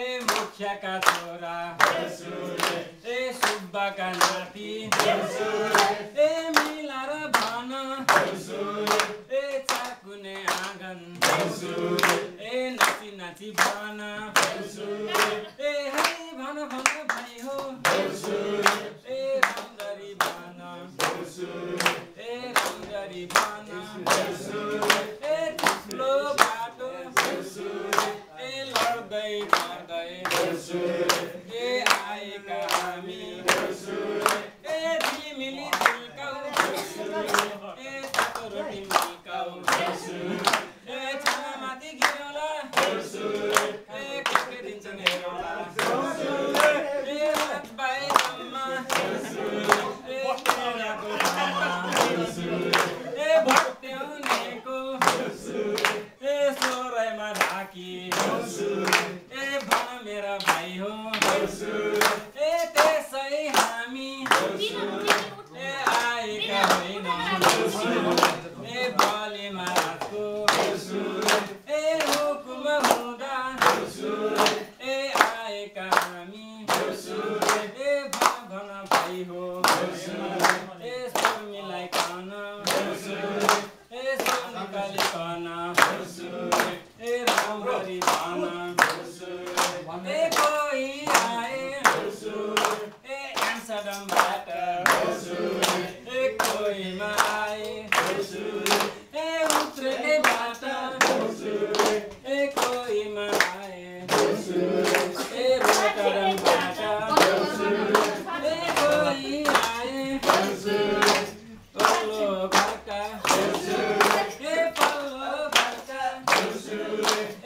मुखियाका छोरा ए सुब्बाका नाति ए मिलार भन ए चाकुने आँगन ए नाची नाची भन ए है भन भन भाइ हो ए राम्ररी भन ए राम्ररी भन ए ठुलो बाटो ए लड्दै पर्दै ए आएका हामी ए तिमीले झुल्काऊ ए तातो रोटी मिल्काऊ ए छानामाथि गिरौला ए के दिन्छन् हेरौला ए रात बाहिरमा ए तेराको घरमा ए भट्याउनेको ए सोराइमा ढाकी ए भन मेरा भाइ हो ए त्यसै हामी ए आएका होइन ए बलिमा रातको ए हुकुम हुँदा ए आएका हामी ए भन भन भाइ हो ए स्वर मिलाइकन ए स्वर निकालिकन ए राम्ररी भन ए कोही आए ए एम्स्टर्डमबाट ए कोहीमा आए ए उत्रेलेबाट ए कोहीमा आए ए रोटरमबाट ए कोही आए तल्लो घरका ए पल्लो घरका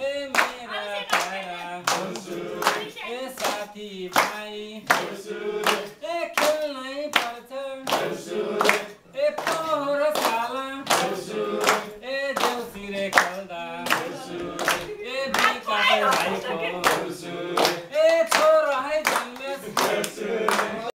ए मेरा प्यारा ए साथी भाइ